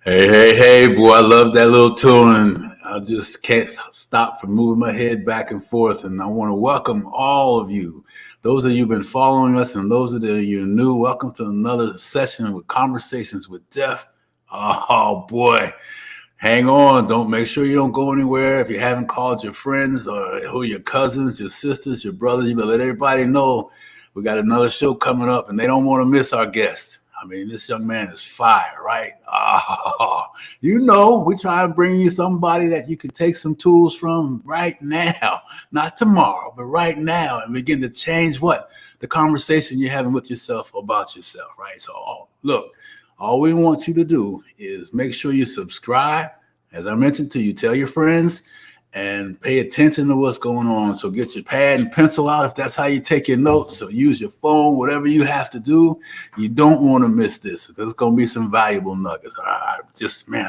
Hey, boy, I love that little tune. I just can't stop from moving my head back and forth. And I want to welcome all of you. Those of you who've been following us and those of you new, welcome to another session with Conversations with Geoff. Oh, boy. Hang on. Don't make sure you don't go anywhere. If you haven't called your friends or who your cousins, your sisters, your brothers, you better let everybody know we got another show coming up and they don't want to miss our guest. I mean, this young man is fire, right? We try and bring you somebody that you can take some tools from right now, not tomorrow, but right now, and begin to change what? The conversation you're having with yourself about yourself, right? So, look, all we want you to do is make sure you subscribe. As I mentioned to you, tell your friends and pay attention to what's going on. So get your pad and pencil out if that's how you take your notes. So use your phone, whatever you have to do. You don't want to miss this because it's going to be some valuable nuggets. I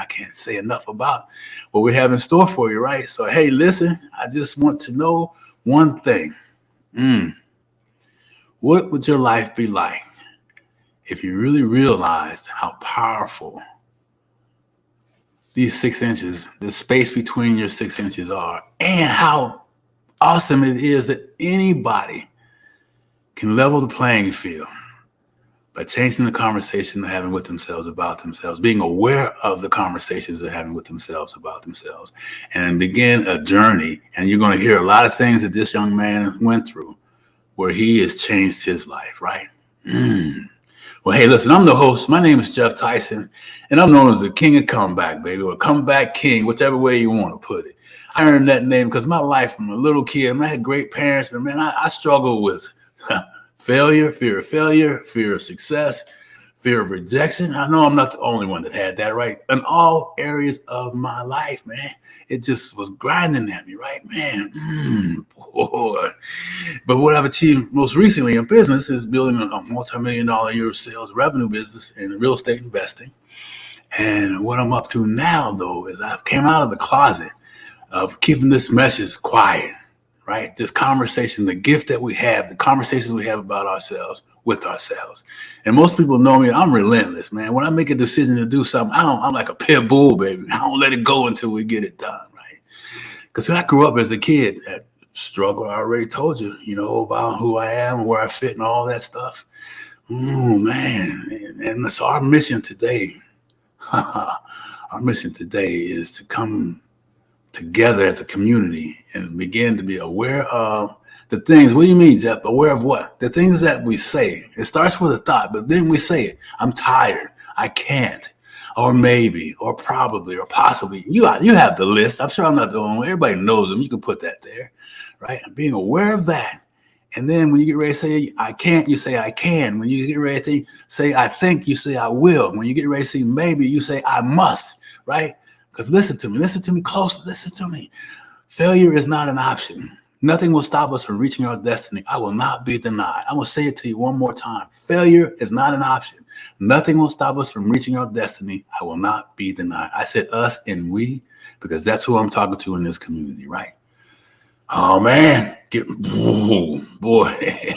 can't say enough about what we have in store for you, right? So, hey, listen, I just want to know one thing. What would your life be like if you really realized how powerful these 6 inches, the space between your 6 inches are, and how awesome it is that anybody can level the playing field by changing the conversation they're having with themselves about themselves, being aware of the conversations they're having with themselves about themselves, and begin a journey. And you're going to hear a lot of things that this young man went through where he has changed his life, right? Well, hey, listen, I'm the host. My name is Geoff Tyson, and I'm known as the King of Comeback, baby, or Comeback King, whichever way you want to put it. I earned that name because my life from a little kid, I had great parents, but man, I struggled with failure, fear of success, fear of rejection. I know I'm not the only one that had that, right? In all areas of my life, man, it just was grinding at me, right? Man, boy. But what I've achieved most recently in business is building a multi-million-dollar a year sales revenue business in real estate investing. And what I'm up to now, though, is I've came out of the closet of keeping this message quiet, right? This conversation, the gift that we have, the conversations we have about ourselves with ourselves. And most people know me, I'm relentless, man. When I make a decision to do something, I'm like a pit bull, baby. I don't let it go until we get it done, right? Because I grew up as a kid that struggle. I already told you, about who I am and where I fit and all that stuff. Oh, man. And so our mission today is to come together as a community and begin to be aware of the things. What do you mean, Geoff? Aware of what? The things that we say. It starts with a thought, but then we say it. I'm tired. I can't. Or maybe, or probably, or possibly. You have the list. I'm sure I'm not the only one. Everybody knows them. You can put that there, right? And being aware of that. And then when you get ready to say, I can't, you say, I can. When you get ready to say, I think, you say, I will. When you get ready to say, maybe, you say, I must, right? Because listen to me closely, listen to me. Failure is not an option. Nothing will stop us from reaching our destiny. I will not be denied. I'm going to say it to you one more time. Failure is not an option. Nothing will stop us from reaching our destiny. I will not be denied. I said us and we, because that's who I'm talking to in this community, right? Oh, man. Boy.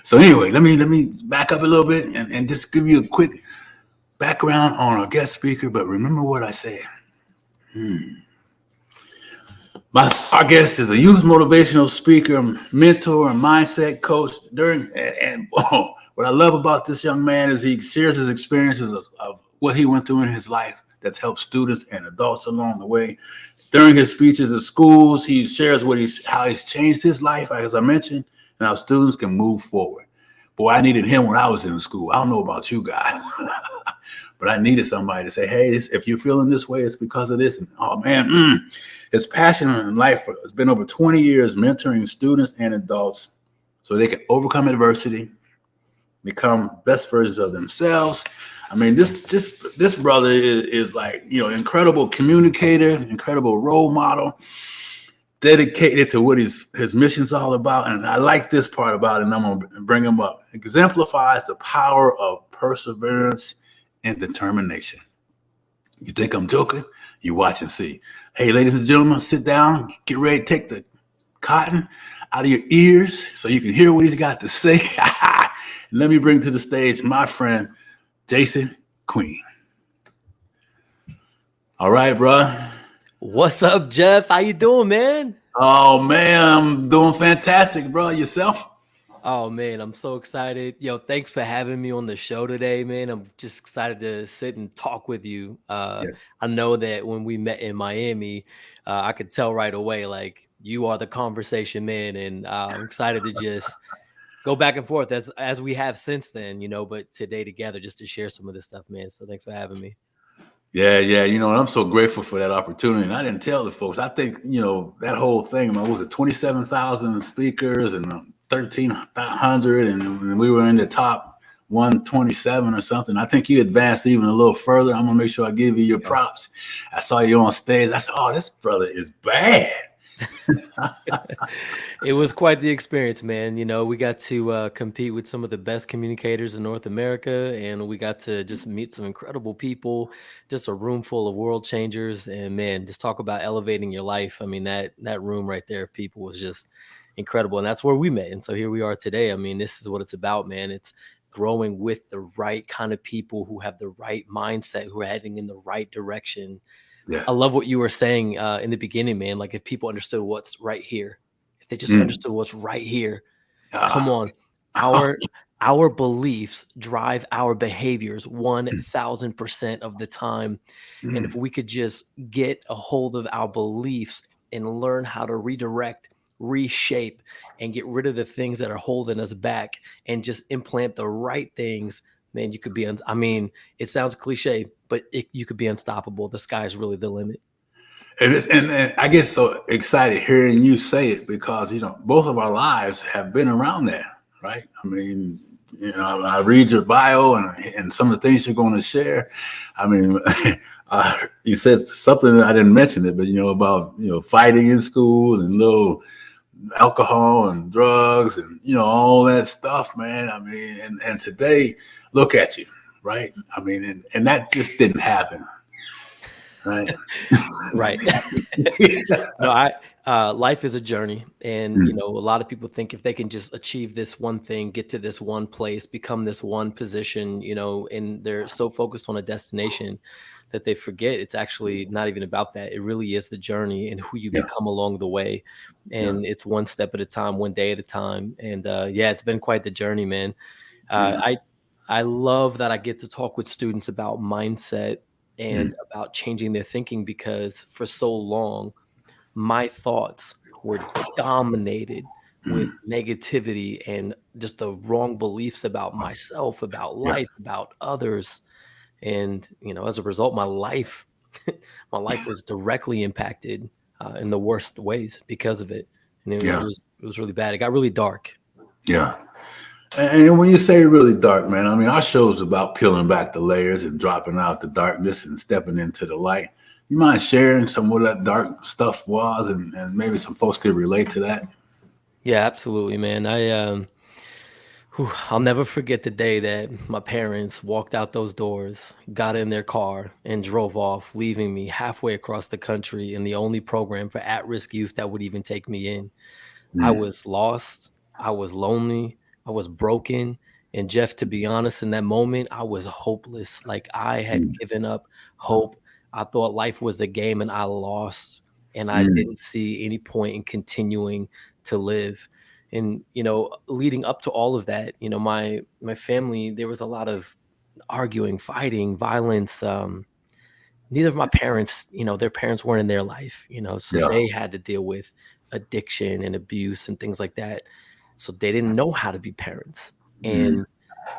So anyway, let me back up a little bit and just give you a quick background on our guest speaker. But remember what I said. Our guest is a youth motivational speaker, mentor, and mindset coach. What I love about this young man is he shares his experiences of what he went through in his life that's helped students and adults along the way. During his speeches at schools, he shares how he's changed his life, as I mentioned, and how students can move forward. Boy, I needed him when I was in school. I don't know about you guys, but I needed somebody to say, hey, if you're feeling this way, it's because of this. And, oh, man, his passion in life has been over 20 years mentoring students and adults so they can overcome adversity, become best versions of themselves. I mean, this brother is like, incredible communicator, incredible role model, dedicated to what his mission's all about. And I like this part about it, and I'm going to bring him up. Exemplifies the power of perseverance and determination. You think I'm joking? You watch and see. Hey, ladies and gentlemen, sit down, get ready to take the cotton out of your ears so you can hear what he's got to say. Let me bring to the stage my friend, Jason Queen. All right, bruh. What's up, Geoff? How you doing, man? Oh man, I'm doing fantastic, bro. Yourself? Oh man, I'm so excited. Yo, thanks for having me on the show today, man. I'm just excited to sit and talk with you. Yes. I know that when we met in Miami, I could tell right away, like you are the conversation man, and I'm excited to just go back and forth as we have since then, but today together just to share some of this stuff, man. So thanks for having me. Yeah, yeah. And I'm so grateful for that opportunity. And I didn't tell the folks. I think, that whole thing, what was it, 27,000 speakers and 1,300, and we were in the top 127 or something. I think you advanced even a little further. I'm going to make sure I give you your Yeah. props. I saw you on stage. I said, oh, this brother is bad. It was quite the experience, man. We got to compete with some of the best communicators in North America, and we got to just meet some incredible people, just a room full of world changers. And man, just talk about elevating your life. I mean, that room right there of people was just incredible, and that's where we met. And so here we are today. I mean, this is what it's about, man. It's growing with the right kind of people who have the right mindset, who are heading in the right direction. Yeah. I love what you were saying in the beginning, man. Like if people understood what's right here, if they just Mm. understood what's right here, come Ah. on, our our beliefs drive our behaviors 1,000% of the time. And if Mm. we could just get a hold of our beliefs and learn how to redirect, reshape, and get rid of the things that are holding us back and just implant the right things, man, you could be, I mean, it sounds cliche, but you could be unstoppable. The sky is really the limit. And I get so excited hearing you say it because both of our lives have been around that, right? I mean, I read your bio and some of the things you're going to share. I mean, you said something that I didn't mention it, but about fighting in school and little alcohol and drugs and all that stuff, man. I mean, and today, look at you, right? I mean, and that just didn't happen, right? Right. No, I life is a journey, and a lot of people think if they can just achieve this one thing, get to this one place, become this one position, and they're so focused on a destination that they forget it's actually not even about that. It really is the journey and who you Yeah, become along the way, yeah, and it's one step at a time, one day at a time. And yeah, it's been quite the journey, man. Uh, yeah. I I love that I get to talk with students about mindset Mm, and about changing their thinking because for so long my thoughts were dominated with mm. negativity and just the wrong beliefs about myself, about Yeah, life, about others. And, as a result, my life, my life was directly impacted in the worst ways because of it. And it yeah, was, it was really bad. It got really dark. yeah. And when you say really dark, man, I mean, our show's about peeling back the layers and dropping out the darkness and stepping into the light. You mind sharing some of what that dark stuff was, and maybe some folks could relate to that? Yeah, absolutely, man. I'll never forget the day that my parents walked out those doors, got in their car, and drove off, leaving me halfway across the country in the only program for at risk youth that would even take me in. I Mm, was lost. I was lonely. I was broken. And Jeff, to be honest, in that moment, I was hopeless. Like I had mm, given up hope. I thought life was a game and I lost. And I mm. didn't see any point in continuing to live. And, leading up to all of that, my family, there was a lot of arguing, fighting, violence. Neither of my parents, their parents weren't in their life, so Yeah. they had to deal with addiction and abuse and things like that. So they didn't know how to be parents. Mm, And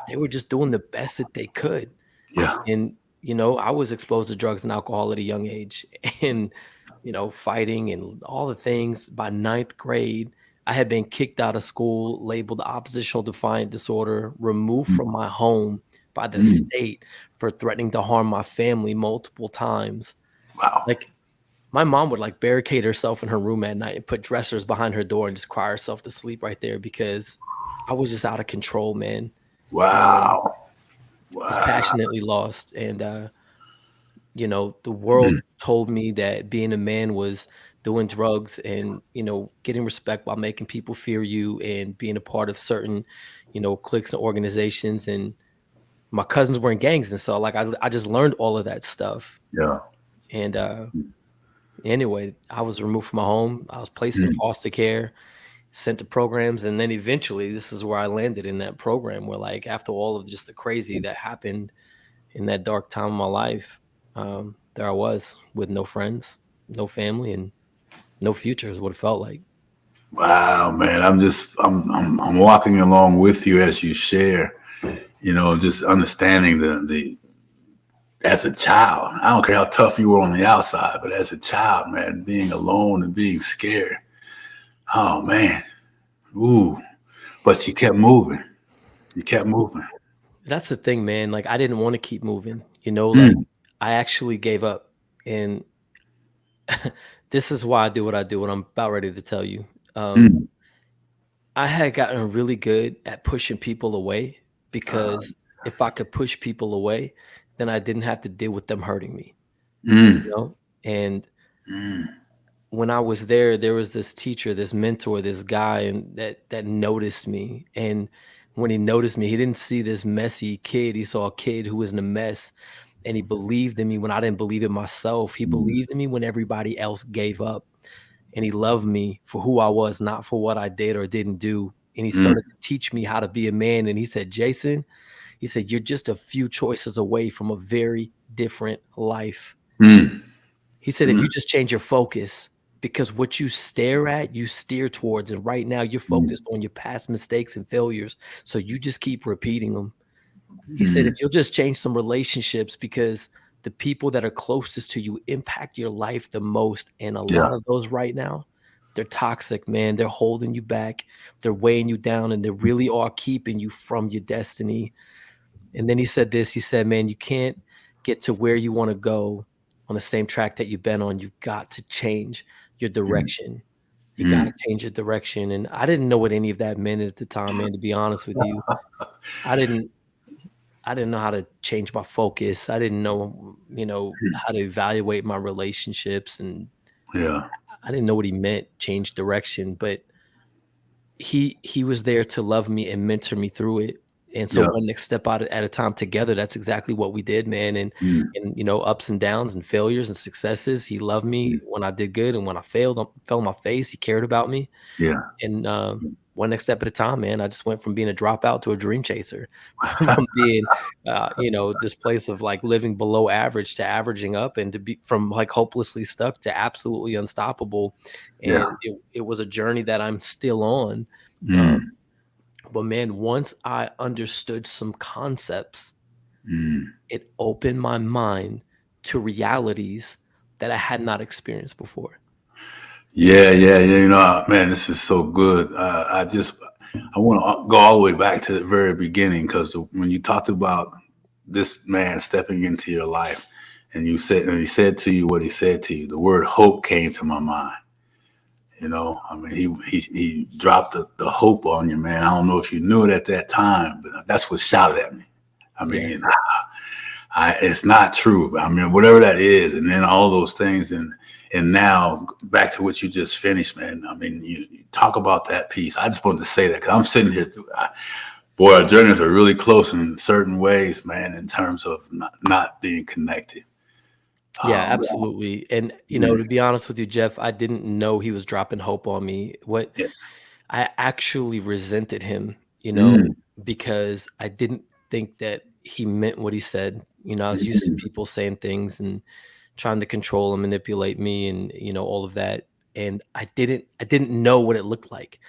they were just doing the best that they could. yeah. And, I was exposed to drugs and alcohol at a young age and, fighting and all the things. By ninth grade, I had been kicked out of school, labeled oppositional defiant disorder, removed Mm, from my home by the mm. state for threatening to harm my family multiple times. Wow. Like my mom would like barricade herself in her room at night and put dressers behind her door and just cry herself to sleep right there because I was just out of control, man. And Wow. was Wow. passionately lost. And the Mm, world told me that being a man was doing drugs and, getting respect while making people fear you and being a part of certain, cliques and organizations. And my cousins were in gangs. And so like I just learned all of that stuff. yeah. And anyway, I was removed from my home. I was placed in Mm. foster care, sent to programs, and then eventually this is where I landed in that program where, like, after all of just the crazy that happened in that dark time of my life, there I was with no friends, no family, and no future is what it felt like. Wow, man. I'm walking along with you as you share, just understanding the as a child. I don't care how tough you were on the outside, but as a child, man, being alone and being scared. Oh man. Ooh. But you kept moving. You kept moving. That's the thing, man. Like, I didn't want to keep moving, like Mm, I actually gave up. And this is why I do what I do, what I'm about ready to tell you. Um, mm. I had gotten really good at pushing people away Uh, because if I could push people away, then I didn't have to deal with them hurting me, mm, you know? And mm, when I was there was this teacher, this mentor, this guy, and that noticed me. And when he noticed me, he didn't see this messy kid. He saw a kid who was in a mess, and he believed in me when I didn't believe in myself. He mm, believed in me when everybody else gave up. And he loved me for who I was, not for what I did or didn't do. And he mm, started to teach me how to be a man. And he said, Jason, he said, you're just a few choices away from a very different life. mm, He said, if mm, you just change your focus, because what you stare at, you steer towards. And right now, you're mm, focused on your past mistakes and failures. So you just keep repeating them. He said, if mm. you'll just change some relationships, because the people that are closest to you impact your life the most. And a Yeah. lot of those right now, they're toxic, man. They're holding you back. They're weighing you down, and they really are keeping you from your destiny. And then he said this, he said, man, you can't get to where you want to go on the same track that you've been on. You've got to change your Mm, direction. You got to mm. change your direction. And I didn't know what any of that meant at the time, man, to be honest with you. I didn't I didn't know how to change my focus. I didn't know, how to evaluate my relationships, and Yeah. I didn't know what he meant, change direction, but he was there to love me and mentor me through it. And so Yeah. one next step out at a time together, that's exactly what we did, man. And Mm, ups and downs and failures and successes. He loved me mm. when I did good, and when I failed, fell on my face, he cared about me. Yeah. And one next step at a time, man. I just went from being a dropout to a dream chaser, from being, this place of like living below average to averaging up, and to be from like hopelessly stuck to absolutely unstoppable. And Yeah. it was a journey that I'm still on. Um, Mm, but man, once I understood some concepts, mm. it opened my mind to realities that I had not experienced before. Yeah, yeah, yeah. Man, this is so good. I want to go all the way back to the very beginning because when you talked about this man stepping into your life, and he said to you what he said to you, the word hope came to my mind. I mean, he dropped the hope on you, man. I don't know if you knew it at that time, but that's what shouted at me. I Yeah. mean, it's not true. I mean, whatever that is, and then all those things, and now back to what you just finished, man. I mean, you talk about that piece. I just wanted to say that because I'm sitting here. Boy, our journeys are really close in certain ways, man. In terms of not being connected. Yeah, Um, absolutely. And, yeah, to be honest with you, Jeff, I didn't know he was dropping hope on me. What yeah. I actually resented him, Mm, because I didn't think that he meant what he said. I was used to mm, people saying things and trying to control and manipulate me, and, all of that. And I didn't know what it looked like.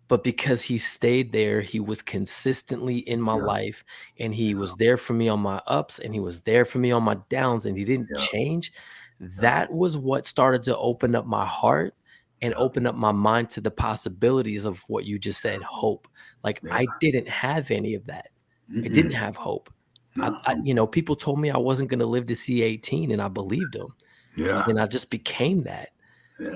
But because he stayed there, he was consistently in my yeah, life, and he was there for me on my ups, and he was there for me on my downs, and he didn't yeah, change. yeah, That was what started to open up my heart and yeah, open up my mind to the possibilities of what you just said, hope. Like, yeah. I didn't have any of that. I didn't Mm-mm. have hope. No. People told me I wasn't going to live to see 18, and I believed them. And Yeah, then I just became that.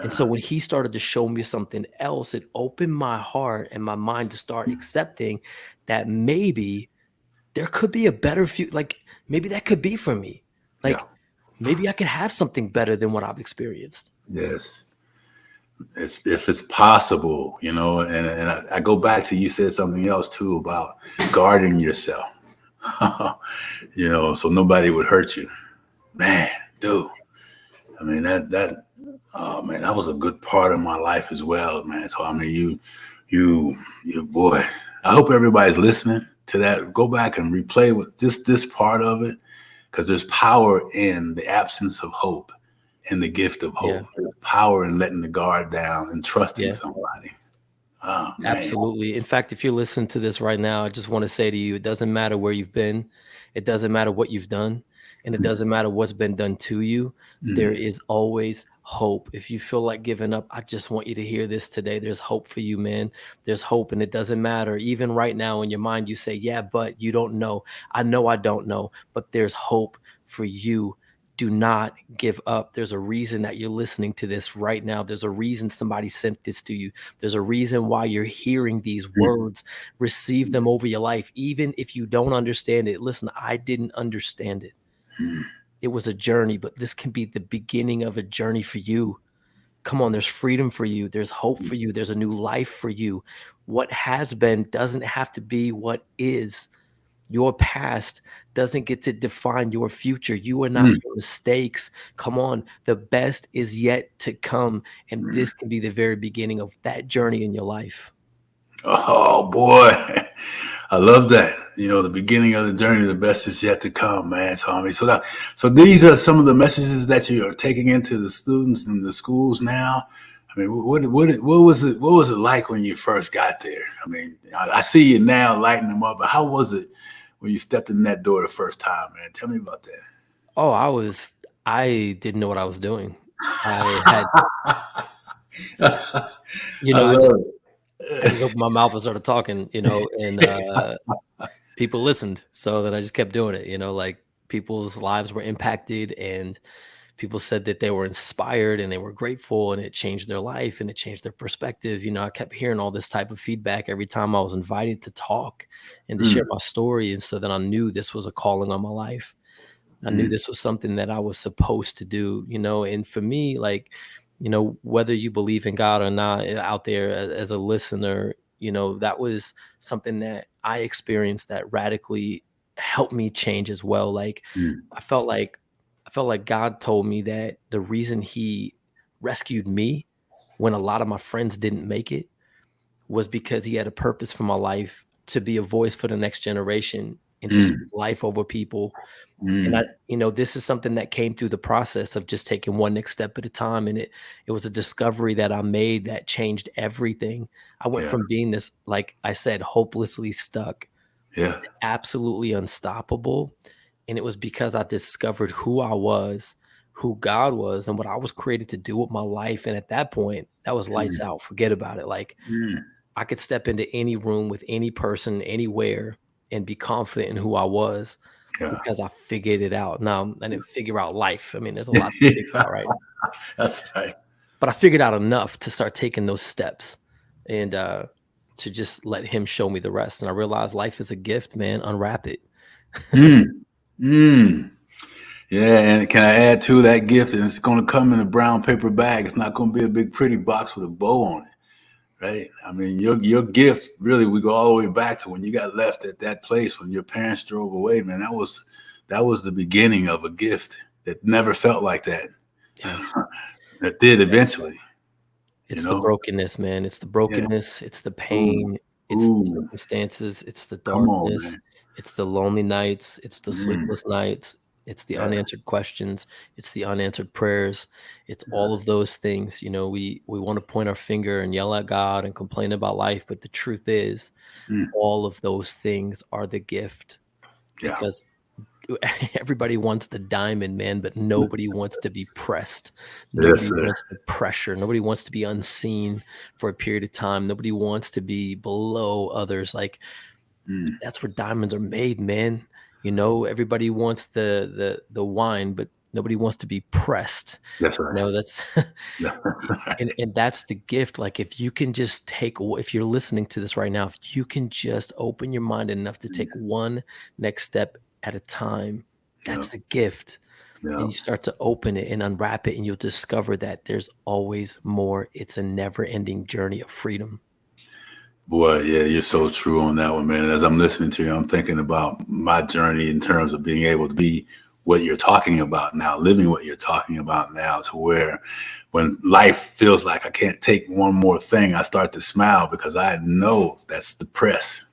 And so yeah, when he started to show me something else, it opened my heart and my mind to start accepting that maybe there could be a better future. Like, maybe that could be for me. yeah. Like, maybe I could have something better than what I've experienced. Yes. It's if it's possible, and I go back to you said something else too about guarding yourself, so nobody would hurt you. Man, dude, I mean, oh man, that was a good part of my life as well, man. So I mean, you boy. I hope everybody's listening to that. Go back and replay with this part of it, because there's power in the absence of hope and the gift of Yeah. hope. There's power in letting the guard down and trusting Yeah. somebody. Oh man. Absolutely. In fact, if you're listening to this right now, I just want to say to you, it doesn't matter where you've been, it doesn't matter what you've done, and it doesn't matter what's been done to you. There Mm, is always hope. If you feel like giving up, I just want you to hear this today. There's hope for you, man. There's hope, and it doesn't matter. Even right now in your mind, you say, yeah, but you don't know. I know I don't know, but there's hope for you. Do not give up. There's a reason that you're listening to this right now. There's a reason somebody sent this to you. There's a reason why you're hearing these mm, words. Receive them over your life, even if you don't understand it. Listen, I didn't understand it. mm, It was a journey, but this can be the beginning of a journey for you. Come on, there's freedom for you. There's hope for you. There's a new life for you. What has been doesn't have to be what is. Your past doesn't get to define your future. You are not mm, your mistakes. Come on. The best is yet to come. And mm. this can be the very beginning of that journey in your life. Oh boy, I love that. You know, the beginning of the journey, the best is yet to come, man. So I mean, so these are some of the messages that you are taking into the students in the schools now. I mean, what was it like when you first got there? I mean, I see you now lighting them up, but how was it when you stepped in that door the first time, man? Tell me about Oh, I didn't know what I was doing. I had, that. you I know, love I just it. opened my mouth and started talking, and people listened. So then I just kept doing it, like people's lives were impacted and people said that they were inspired and they were grateful and it changed their life and it changed their perspective. I kept hearing all this type of feedback every time I was invited to talk and to share Mm, my story. And so then I knew this was a calling on my life. I knew mm, this was something that I was supposed to do, and for me, like, whether you believe in God or not, out there as a listener, that was something that I experienced that radically helped me change as well. Like, mm, I felt like I felt like God told me that the reason he rescued me when a lot of my friends didn't make it was because he had a purpose for my life to be a voice for the next generation and to speak mm, life over people. And mm. this is something that came through the process of just taking one next step at a time. And it was a discovery that I made that changed everything. I went Yeah, from being this, like I said, hopelessly stuck, yeah. absolutely unstoppable. And it was because I discovered who I was, who God was, and what I was created to do with my life. And at that point, that was lights Mm, out. Forget about it. Like, mm. I could step into any room with any person, anywhere, and be confident in who I was Yeah. because I figured it out. Now, I didn't figure out life. I mean, there's a lot to figure out, right? That's right. But I figured out enough to start taking those steps and to just let him show me the rest. And I realized life is a gift, man. Unwrap it. Mm, mm. Yeah, and can I add to that gift? And it's going to come in a brown paper bag. It's not going to be a big pretty box with a bow on it, right? I mean, your gift really. We go all the way back to when you got left at that place when your parents drove away. Man, that was the beginning of a gift that never felt like that. Yeah. That did Yeah. eventually, you It's the know. brokenness, man. It's the Yeah. brokenness. It's the Ooh, pain. It's the ooh. circumstances. It's the Come on, darkness. man. It's the lonely nights. It's the Mm, sleepless nights. It's the yeah, unanswered questions. It's the unanswered prayers. It's yeah. all of those things. We want to point our finger and yell at God and complain about life, but the truth is, Mm, all of those things are the gift yeah. because everybody wants the diamond, man, but nobody wants to be pressed. Yes, Nobody sir. wants the pressure. Nobody wants to be unseen for a period of time. Nobody wants to be below others. Like, Mm, that's where diamonds are made, man. Everybody wants the wine, but nobody wants to be pressed. that's right. That's Yeah, that's right. and that's the gift. Like, if you can just if you're listening to this right now, if you can just open your mind enough to take one next step at a time, Yeah, that's the gift. And yeah. you start to open it and unwrap it, and you'll discover that there's always more. It's a never-ending journey of freedom. Boy, yeah, you're so true on that one, man. As I'm listening to you, I'm thinking about my journey in terms of being able to be what you're talking about now, living what you're talking about now, to where when life feels like I can't take one more thing, I start to smile because I know that's the press.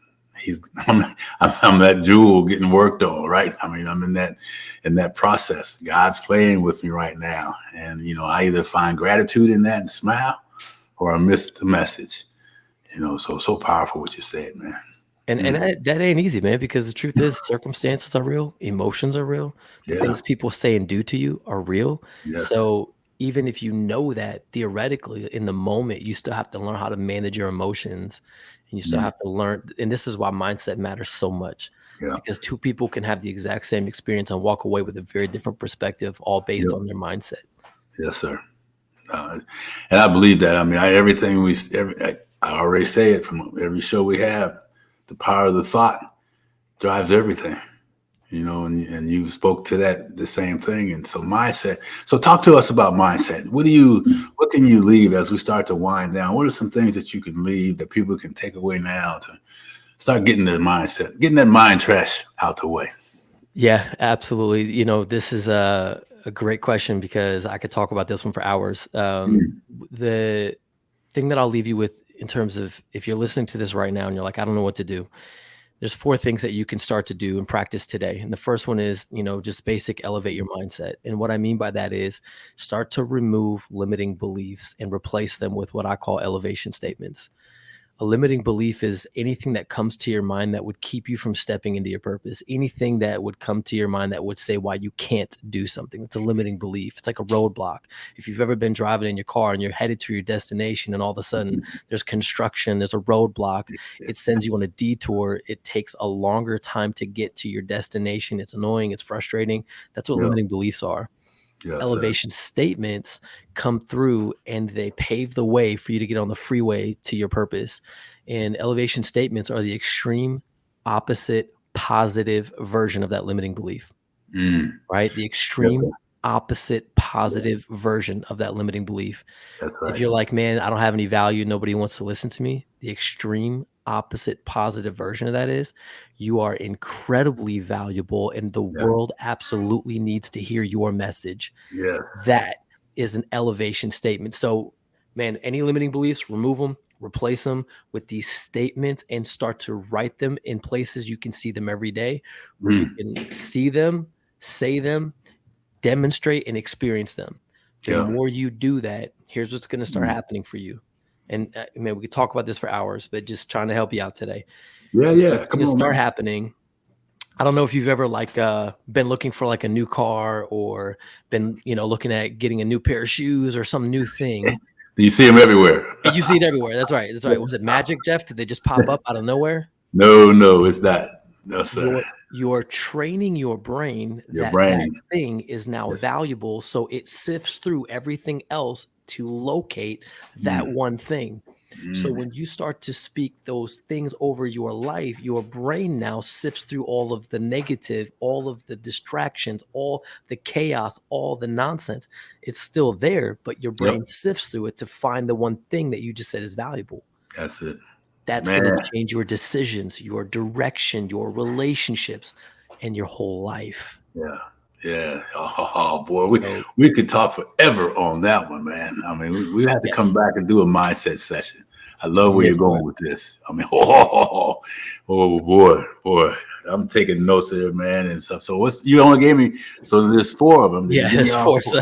I'm that jewel getting worked on, right? I mean, I'm in that process. God's playing with me right now. And, I either find gratitude in that and smile, or I miss the message. So powerful what you said, man. And that ain't easy, man, because the truth is circumstances are real, emotions are real, the Yeah. things people say and do to you are real. Yes. So even if you know that, theoretically, in the moment, you still have to learn how to manage your emotions, and you still have to learn. And this is why mindset matters so much, Yeah. because two people can have the exact same experience and walk away with a very different perspective, all based Yep. on their mindset. Yes, sir. And I believe that. I mean, I already say it from every show we have. The power of the thought drives everything, and you spoke to that, the same thing. And so mindset. So talk to us about mindset. What can you leave as we start to wind down? What are some things that you can leave that people can take away now to start getting their mindset, getting that mind trash out the way? Yeah, absolutely. This is a great question, because I could talk about this one for hours. The thing that I'll leave you with, in terms of, if you're listening to this right now and you're like, I don't know what to do, there's 4 things that you can start to do and practice today. And the first one is, just basic elevate your mindset. And what I mean by that is start to remove limiting beliefs and replace them with what I call elevation statements. A limiting belief is anything that comes to your mind that would keep you from stepping into your purpose. Anything that would come to your mind that would say why you can't do something. It's a limiting belief. It's like a roadblock. If you've ever been driving in your car and you're headed to your destination, and all of a sudden there's construction, there's a roadblock, it sends you on a detour. It takes a longer time to get to your destination. It's annoying. It's frustrating. That's what limiting beliefs are. Yes, Elevation statements come through and they pave the way for you to get on the freeway to your purpose. And elevation statements are the extreme opposite positive version of that limiting belief, right? The extreme opposite positive version of that limiting belief. That's If right. you're like, man, I don't have any value, nobody wants to listen to me, the extreme opposite positive version of that is, you are incredibly valuable and the world absolutely needs to hear your message. Yes. That is an elevation statement. So, man, any limiting beliefs, remove them, replace them with these statements, and start to write them in places you can see them every day, where you can see them, say them, demonstrate, and experience them. The more you do that, here's what's going to start happening for you. And man, we could talk about this for hours, but just trying to help you out today. Yeah. What's Come going to on, start man. happening, I don't know if you've ever been looking for like a new car, or been, looking at getting a new pair of shoes or some new thing. You see them everywhere. You see it everywhere. That's right. That's right. Was it magic, Geoff? Did they just pop up out of nowhere? No, it's not. No, sir. You're training your brain Your that that brain. thing is now valuable, so it sifts through everything else to locate that one thing. So when you start to speak those things over your life, your brain now sifts through all of the negative, all of the distractions, all the chaos, all the nonsense. It's still there, but your brain sifts through it to find the one thing that you just said is valuable. That's it. That's going to change your decisions, your direction, your relationships, and your whole life. Yeah. Oh boy, we could talk forever on that one, man. I mean, we have to come back and do a mindset session. I love where you're going with this. I mean, boy, I'm taking notes there, man, and stuff. So you only gave me, so there's 4 of them. Yeah, there's 4. So,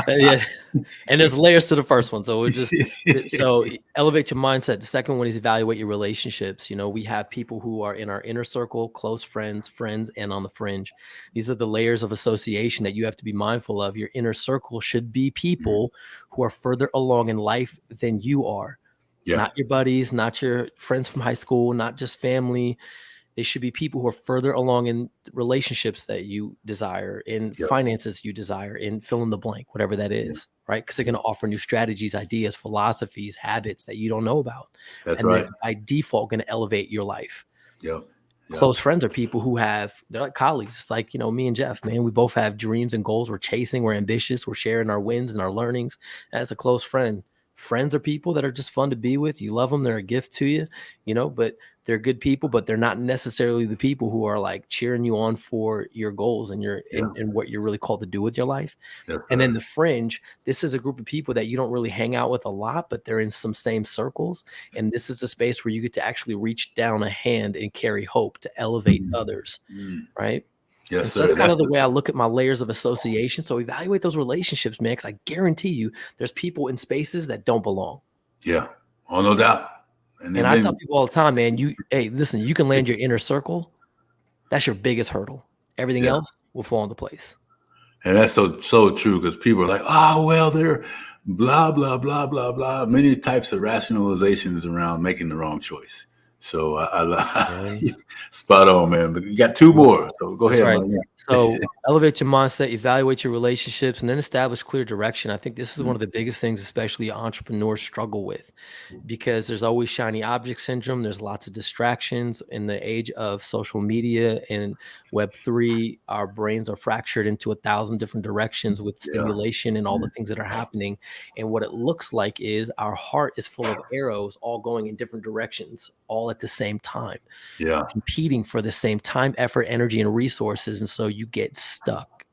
yeah. And there's layers to the first one. So so elevate your mindset. The second one is evaluate your relationships. We have people who are in our inner circle, close friends, and on the fringe. These are the layers of association that you have to be mindful of. Your inner circle should be people who are further along in life than you are. Not your buddies, not your friends from high school, not just family. They should be people who are further along in relationships that you desire, in finances you desire, in fill in the blank, whatever that is, right? Because they're going to offer new strategies, ideas, philosophies, habits that you don't know about. That's and right. They're by default going to elevate your life. Yep. Close friends are people who they're like colleagues. It's like, me and Geoff, man, we both have dreams and goals. We're chasing, we're ambitious, we're sharing our wins and our learnings. As a close friend. Friends are people that are just fun to be with. You love them. They're a gift to you, but They're good people, but they're not necessarily the people who are like cheering you on for your goals and and what you're really called to do with your life. That's And then right. the fringe, this is a group of people that you don't really hang out with a lot, but they're in some same circles. And this is the space where you get to actually reach down a hand and carry hope to elevate others, Mm. right? Yes, And so sir. that's kind of That's the way I look at my layers of association. So evaluate those relationships, man, because I guarantee you there's people in spaces that don't belong. yeah. Oh, no doubt. And And they've I tell been, people all the time, man, hey, listen, you can land your inner circle. That's your biggest hurdle. Everything yeah. else will fall into place. And that's so true, because people are like, oh, well, they're blah, blah, blah, blah, blah. Many types of rationalizations around making the wrong choice. So Man. spot on, man. But you got two more. So go That's ahead, right. man. So elevate your mindset, evaluate your relationships, and then establish clear direction. I think this is one of the biggest things, especially entrepreneurs struggle with, because there's always shiny object syndrome. There's lots of distractions in the age of social media and Web3. Our brains are fractured into 1,000 different directions with Yeah. stimulation and all the things that are happening. And what it looks like is our heart is full of arrows all going in different directions, all at the same time, Yeah. competing for the same time, effort, energy, and resources. And so you get stuck.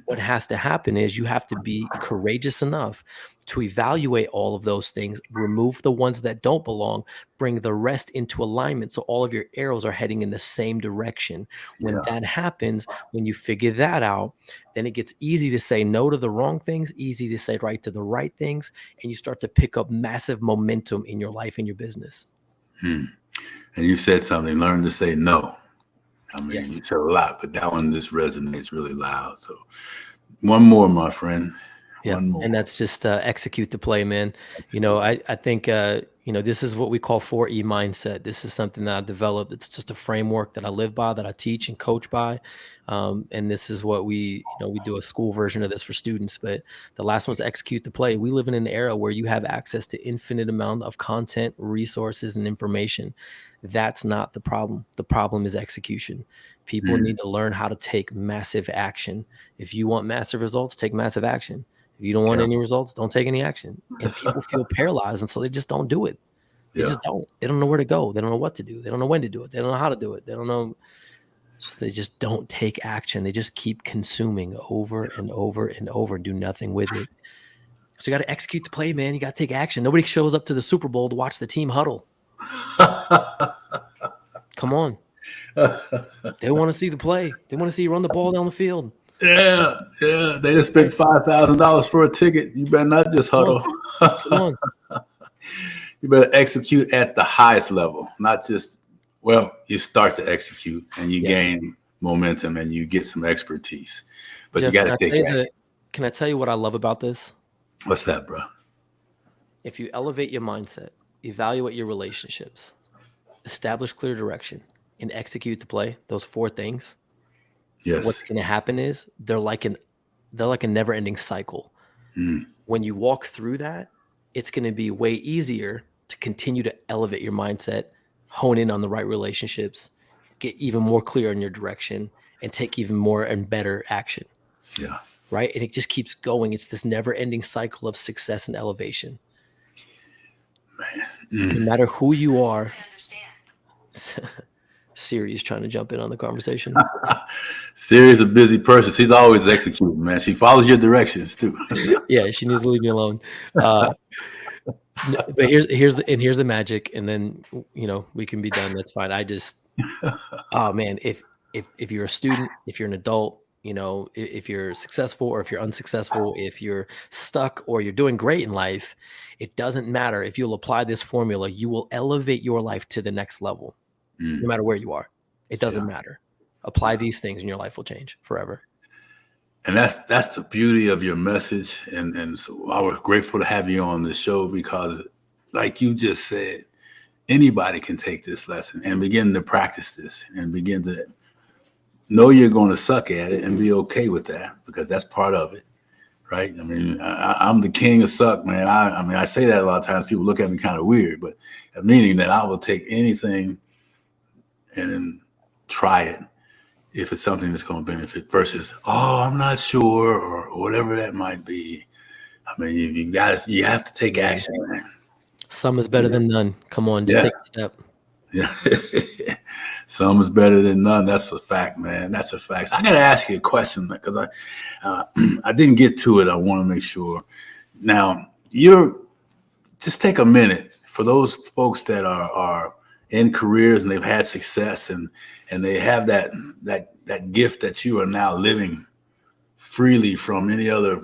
What has to happen is you have to be courageous enough to evaluate all of those things, remove the ones that don't belong, bring the rest into alignment so all of your arrows are heading in the same direction. When Yeah. that happens, when you figure that out, then it gets easy to say no to the wrong things, easy to say right to the right things, and you start to pick up massive momentum in your life and your business. And you said something, learn to say no. I mean, Yes. you said a lot, but that one just resonates really loud. So one more, my friend. Yeah, One more. and that's just execute the play, man. I think this is what we call 4E mindset. This is something that I developed. It's just a framework that I live by, that I teach and coach by, and this is what we do a school version of this for students. But the last one's execute the play. We live in an era where you have access to infinite amount of content, resources, and information. That's not the problem. The problem is execution. People need to learn how to take massive action. If you want massive results, take massive action. If you don't want Yeah. any results, don't take any action. And people feel paralyzed, and so they just don't do it. They Yeah. just don't. They don't know where to go. They don't know what to do. They don't know when to do it. They don't know how to do it. They don't know. So they just don't take action. They just keep consuming over and over and over and do nothing with it. So you got to execute the play, man. You got to take action. Nobody shows up to the Super Bowl to watch the team huddle. Come on. They want to see the play. They want to see you run the ball down the field. Yeah. They just spent $5,000 for a ticket. You better not just huddle. Come on. You better execute at the highest level, not just, well, you start to execute and you gain momentum and you get some expertise. But Geoff, you got to take action. can I tell you what I love about this? What's that, bro? If you elevate your mindset, evaluate your relationships, establish clear direction, and execute the play, those 4 things, Yes. what's going to happen is they're like a never-ending cycle. When you walk through that, it's going to be way easier to continue to elevate your mindset, hone in on the right relationships, get even more clear in your direction, and take even more and better action. Yeah. Right? And it just keeps going. It's this never-ending cycle of success and elevation. No matter who you are. Siri is trying to jump in on the conversation. Siri's a busy person. She's always executing, man. She follows your directions too. Yeah, she needs to leave me alone. But here's the magic, and then we can be done. That's fine. Oh man, if you're a student, if you're an adult, if you're successful or if you're unsuccessful, if you're stuck or you're doing great in life, it doesn't matter. If you'll apply this formula, you will elevate your life to the next level, no matter where you are. It doesn't matter. Apply these things and your life will change forever. And that's the beauty of your message. And so I was grateful to have you on the show, because like you just said, anybody can take this lesson and begin to practice this and begin to know you're going to suck at it and be okay with that, because that's part of it. Right. I mean, I'm the king of suck, man. I mean, I say that a lot of times. People look at me kind of weird, but meaning that I will take anything and then try it if it's something that's going to benefit, versus, oh, I'm not sure, or whatever that might be. I mean, you have to take action, man. Some is better than none. Come on, just take a step. Yeah. Some is better than none. That's a fact, man. That's a fact. I got to ask you a question because I didn't get to it. I want to make sure. Now, just take a minute for those folks that are in careers and they've had success and they have that gift that you are now living freely from any other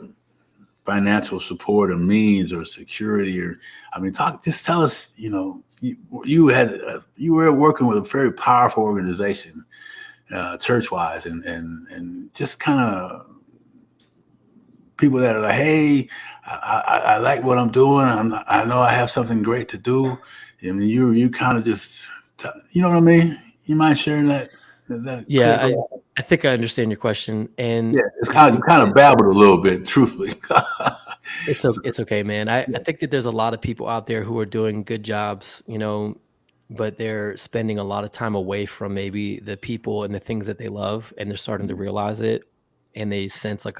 financial support or means or security. Or I mean, just tell us, you were working with a very powerful organization, church-wise, and just kind of people that are like, hey, I like what I'm doing. I know I have something great to do. I mean, you kind of just, you know what I mean? You mind sharing that? Is that clear? Yeah, I think I understand your question, and Yeah, it's I kind of, think you kind of babbled a little bit, truthfully. it's okay, man. I Yeah, think that there's a lot of people out there who are doing good jobs, but they're spending a lot of time away from maybe the people and the things that they love, and they're starting to realize it, and they sense like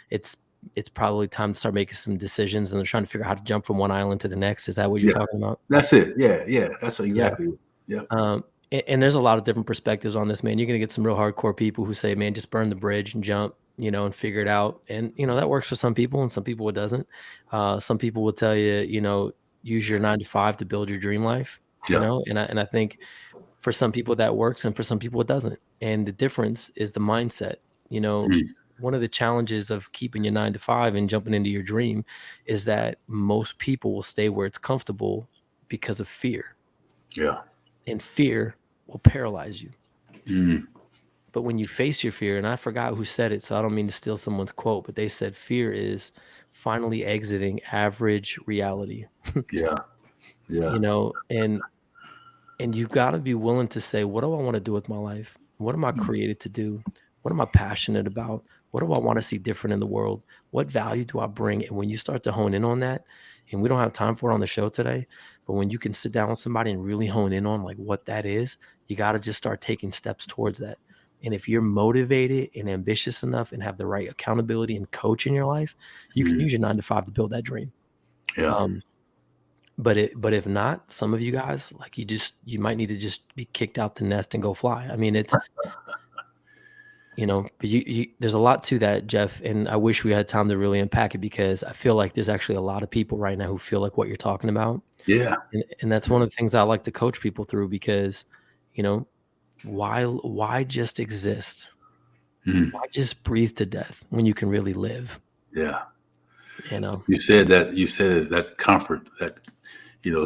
it's it's probably time to start making some decisions, and they're trying to figure out how to jump from one island to the next. Is that what you're yeah, talking about? that's it. Yeah, yeah, that's Yeah. exactly it. Yeah, And there's a lot of different perspectives on this, man. You're gonna get some real hardcore people who say, "Man, just burn the bridge and jump," and figure it out. And that works for some people, and some people it doesn't. Some people will tell you, use your 9 to 5 to build your dream life. yeah, And I think for some people that works, and for some people it doesn't. And the difference is the mindset. You know, mm, one of the challenges of keeping your 9 to 5 and jumping into your dream is that most people will stay where it's comfortable because of fear, yeah, and fear will paralyze you. mm, But when you face your fear, and I forgot who said it, so I don't mean to steal someone's quote, but they said fear is finally exiting average reality. yeah, yeah, And you got to be willing to say, what do I want to do with my life? What am I created to do? What am I passionate about? What do I want to see different in the world? What value do I bring? And when you start to hone in on that, and we don't have time for it on the show today, but when you can sit down with somebody and really hone in on like what that is, you got to just start taking steps towards that. And if you're motivated and ambitious enough and have the right accountability and coach in your life, you can mm, use your 9 to 5 to build that dream. yeah, Um, but if not, some of you guys, like, you might need to just be kicked out the nest and go fly. I mean, it's, but there's a lot to that, Jeff, and I wish we had time to really unpack it, because I feel like there's actually a lot of people right now who feel like what you're talking about. yeah, And that's one of the things I like to coach people through, because, you know, why just exist? mm, Why just breathe to death when you can really live? yeah. You know? You said that comfort that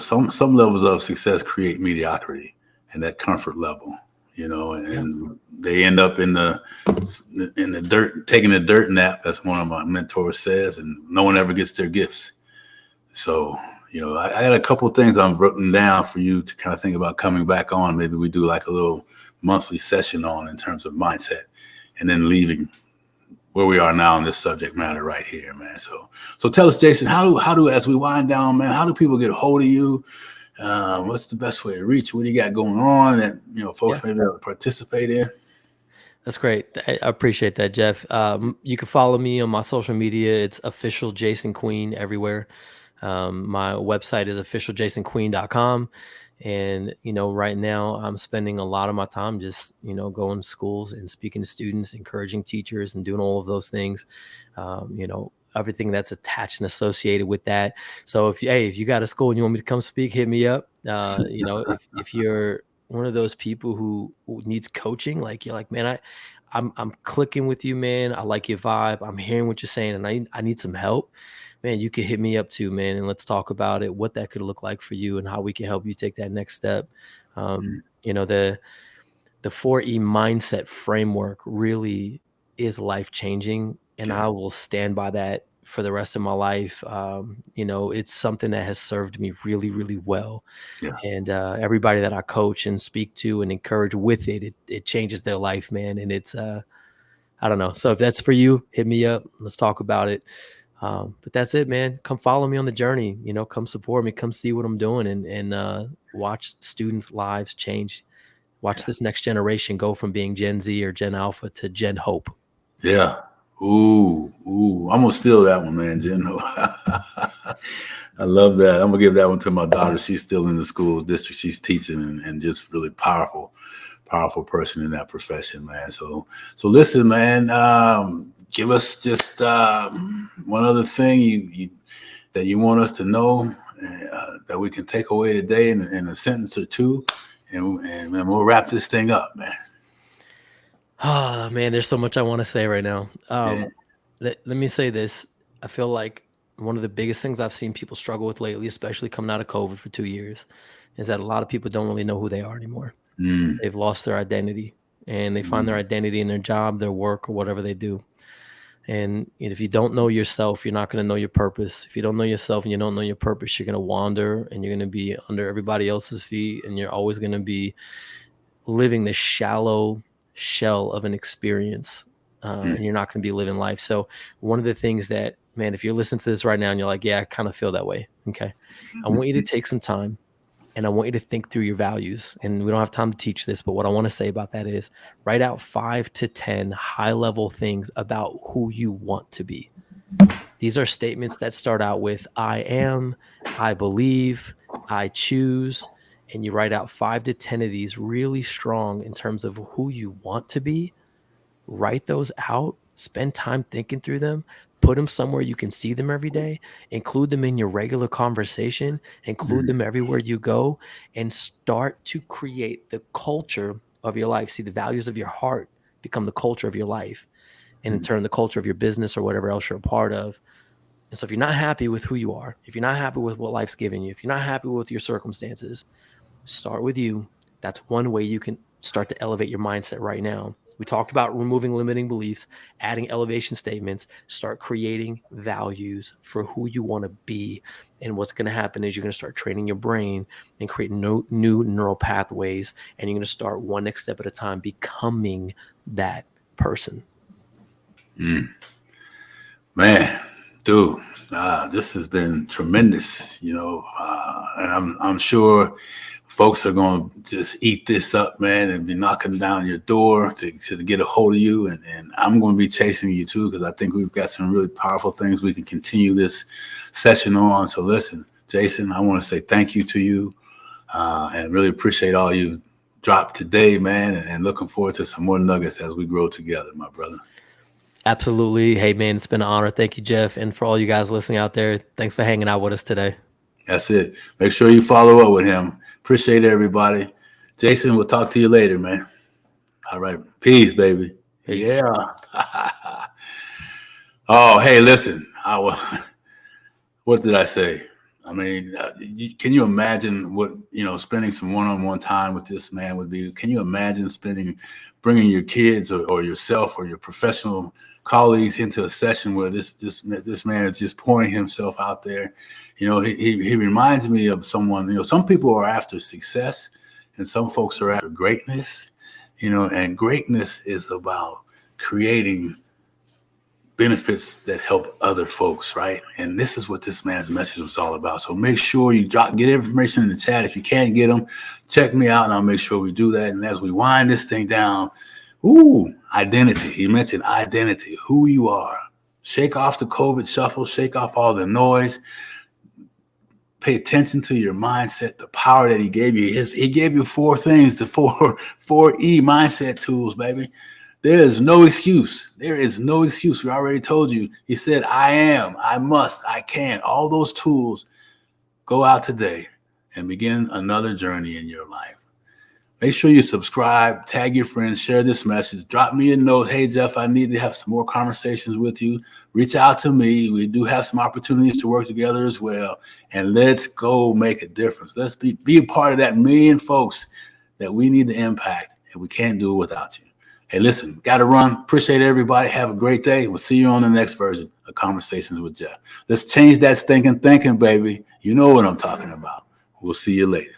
some levels of success create mediocrity and that comfort level, Yeah. and they end up in the dirt, taking a dirt nap, as one of my mentors says, and no one ever gets their gifts. So, I got a couple of things I'm written down for you to kind of think about coming back on. Maybe we do like a little monthly session on in terms of mindset, and then leaving where we are now in this subject matter right here, man. So tell us, Jason, how do as we wind down, man, how do people get a hold of you? What's the best way to reach? What do you got going on that folks Yeah. maybe participate in? That's great. I appreciate that, Jeff. You can follow me on my social media. It's official Jason Queen everywhere. My website is officialjasonqueen.com. And, right now I'm spending a lot of my time just, going to schools and speaking to students, encouraging teachers, and doing all of those things. Everything that's attached and associated with that. So if you got a school and you want me to come speak, hit me up. If you're one of those people who needs coaching, like you're like, man, I'm clicking with you, man. I like your vibe. I'm hearing what you're saying, and I need some help, man. You can hit me up too, man, and let's talk about it, what that could look like for you and how we can help you take that next step. The 4E mindset framework really is life changing, and Yeah, I will stand by that for the rest of my life. It's something that has served me really, really well. yeah, And everybody that I coach and speak to and encourage with it changes their life, man. And it's I don't know. So if that's for you, hit me up. Let's talk about it. But that's it, man. Come follow me on the journey. Come support me. Come see what I'm doing, and watch students' lives change. Watch yeah, this next generation go from being Gen Z or Gen Alpha to Gen Hope. yeah. Ooh, I'm gonna steal that one, man, Jen. I love that. I'm gonna give that one to my daughter. She's still in the school district she's teaching, and just really powerful person in that profession, man. So listen, man. Give us just one other thing you that you want us to know that we can take away today in a sentence or two, and we'll wrap this thing up, man. Oh man, there's so much I want to say right now. Yeah. Let me say this. I feel like one of the biggest things I've seen people struggle with lately, especially coming out of COVID for 2 years, is that a lot of people don't really know who they are anymore. Mm, They've lost their identity, and they find their identity in their job, their work, or whatever they do. And if you don't know yourself, you're not going to know your purpose. If you don't know yourself and you don't know your purpose, you're going to wander and you're going to be under everybody else's feet, and you're always going to be living this shallow shell of an experience, and you're not going to be living life. So one of the things that, man, if you're listening to this right now and you're like, yeah, I kind of feel that way. Okay. I want you to take some time and I want you to think through your values. And we don't have time to teach this, but what I want to say about that is write out 5 to 10 high level things about who you want to be. These are statements that start out with I am, I believe, I choose. And you write out 5 to 10 of these really strong in terms of who you want to be. Write those out, spend time thinking through them, put them somewhere you can see them every day, include them in your regular conversation, include them everywhere you go, and start to create the culture of your life. See, the values of your heart become the culture of your life, and in turn, the culture of your business or whatever else you're a part of. And so if you're not happy with who you are, if you're not happy with what life's giving you, if you're not happy with your circumstances, start with you. That's one way you can start to elevate your mindset right now. We talked about removing limiting beliefs, adding elevation statements, start creating values for who you want to be. And what's going to happen is you're going to start training your brain and create new neural pathways. And you're going to start one next step at a time becoming that person. Man, dude, this has been tremendous, and I'm sure folks are going to just eat this up, man, and be knocking down your door to get a hold of you. And I'm going to be chasing you too, because I think we've got some really powerful things we can continue this session on. So listen, Jason, I want to say thank you to you and really appreciate all you dropped today, man, and looking forward to some more nuggets as we grow together, my brother. Absolutely. Hey, man, it's been an honor. Thank you, Geoff. And for all you guys listening out there, thanks for hanging out with us today. That's it. Make sure you follow up with him. Appreciate it, everybody. Jason, we'll talk to you later, man. All right. Peace, baby. Peace. Yeah. Oh, hey, listen. What did I say? I mean, can you imagine what, spending some one-on-one time with this man would be? Can you imagine bringing your kids or yourself or your professional colleagues into a session where this man is just pouring himself out there? He reminds me of someone. Some people are after success, and some folks are after greatness. And greatness is about creating benefits that help other folks, right? And this is what this man's message was all about. So make sure you get information in the chat. If you can't get them, check me out, and I'll make sure we do that. And as we wind this thing down, identity. He mentioned identity, who you are. Shake off the COVID shuffle, shake off all the noise. Pay attention to your mindset, the power that he gave you. He gave you 4 things, the 4E mindset tools, baby. There is no excuse. There is no excuse. We already told you. He said, I am, I must, I can. All those tools. Go out today and begin another journey in your life. Make sure you subscribe, tag your friends, share this message, drop me a note. Hey, Geoff, I need to have some more conversations with you. Reach out to me. We do have some opportunities to work together as well. And let's go make a difference. Let's be a part of that million folks that we need to impact, and we can't do it without you. Hey, listen, got to run. Appreciate everybody. Have a great day. We'll see you on the next version of Conversations with Geoff. Let's change that stinking thinking, baby. You know what I'm talking about. We'll see you later.